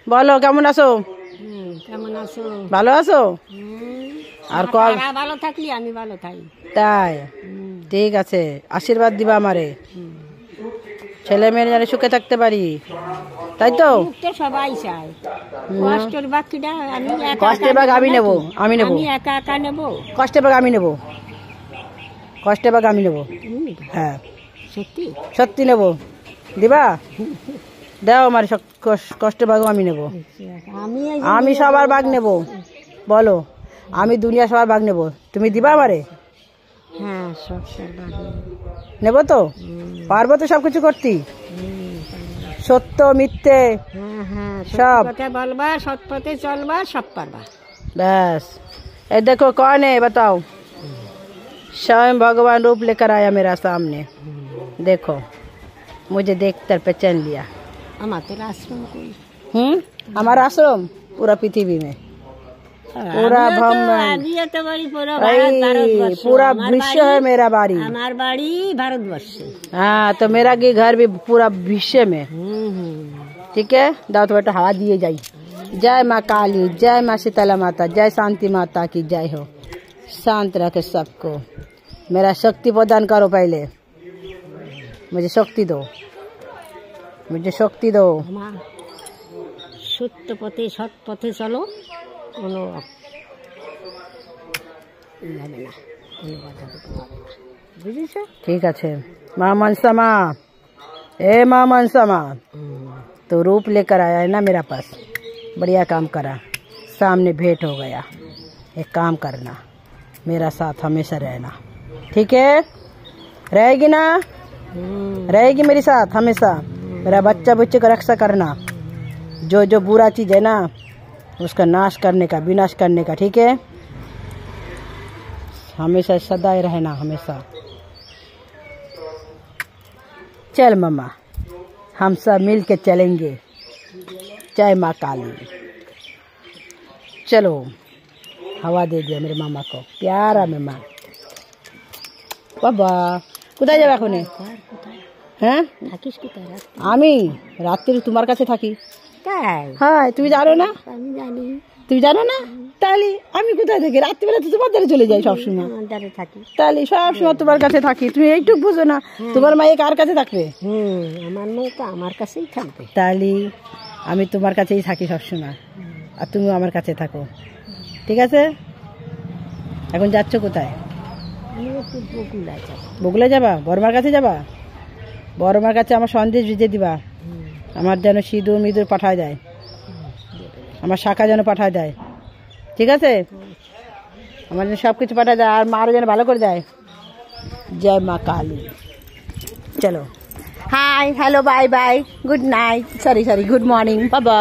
বলো কেমন আছো? কেমন আছো? ভালো আছো? আর কল ভালো থাকলি আমি ভালো থাকি। তাই ঠিক আছে, আশীর্বাদ দিবা আমারে, ছেলে মেয়ে যেন সুখে থাকতে পারি, তাই তো? তো সবাই চায়, কষ্টের বাকিটা আমি কষ্টের ভাগ আমি নেবো, আমি নেবো, আমি একা একা নেবো, কষ্টের ভাগ আমি নেবো, কষ্টের ভাগ আমি নেবো। হ্যাঁ সত্যি সত্যি নেবো, দিবা? দাও আমার কষ্টের ভাগও আমি নেবো, আমি সবার ভাগ নেবো। বলো আমি দুনিয়া সবার ভাগ নেবো, তুমি দিবা আমারে? হ্যাঁ সব নেবো তো, পারবো তো সবকিছু করতে, সত্য মিথ্যে সব বলবা, সৎ পথে চলবা, সব পারবা। बस ये देखो कौन है बताओ? स्वयं भगवान रूप लेकर आया मेरा सामने, देखो मुझे देखकर पहचान लिया। हमारा आश्रम पूरा पृथ्वी में, पूरा पूरा विश्व है मेरा बाड़ी, हमार बाड़ी भारतवर्ष। हाँ तो मेरा घर भी पूरा विश्व में, ठीक है? दाओ तो बेटा हवा दिए जाई। जय माँ काली, जय माँ शीतला माता, जय शांति माता की जय हो। शांत रखे सबको, मेरा शक्ति प्रदान करो, पहले मुझे शक्ति दो, मुझे शक्ति दो। সত্য পথে সৎ পথে চলো, কোনো যাবে না, কোনো বাধা বুঝেছো? ঠিক আছে माँ मनसा माँ, ए माँ मनसा माँ, तो रूप लेकर आया है ना मेरा पास, बढ़िया काम करा, सामने भेंट हो गया। एक काम करना, मेरा साथ हमेशा रहना, ठीक है? रहेगी ना? रहेगी मेरे साथ हमेशा, मेरा बच्चा बच्चे का रक्षा करना, जो जो बुरा चीज है ना उसका नाश करने का, विनाश करने का, ठीक है? हमेशा सदाई रहना, हमेशा। चल मम्मा, हम सब मिल के चलेंगे, जय माँ काली। चलो हवा दे दिया मेरे मामा को, प्यारा मेहमान। बाबा কোথায় যাবে এখন? হ্যাঁ থাকিস কোথায়? আমি রাত্রি তোমার কাছে থাকি। তাই? হ্যাঁ তুমি জানো না? আমি জানি। তুমি জানো না? তাহলে আমি কোথায় থাকি? রাত্রিবেলা তো তোমার দ্বারে চলে যাই সবসময়, দ্বারে থাকি। তাহলে সবসময় তোমার কাছে থাকি, তুমি এইটুকু বুঝো না? তোমার মায়ে কার কাছে থাকবে? আমার মেয়ে তো আমার কাছেই থাকবে। তাহলে আমি তোমার কাছেই থাকি সবসময়, আর তুমি আমার কাছে থাকো, ঠিক আছে? এখন যাচ্ছ কোথায়? আমি একটু বগুলায় যাব। বগুলা যাবা? বড়মার কাছে যাবা? বড়মার কাছে আমার সন্দেশ ভিজে দিবা, আমার যেন সিঁদুর মিঁদুর পাঠায় দেয়, আমার শাখা যেন পাঠায় দেয়, ঠিক আছে? আমার যেন সব কিছু পাঠায় দেয়, আর মারও যেন ভালো করে দেয়। জয় মা কালী। চলো hi hello bye bye, good night, sorry good morning বাবা।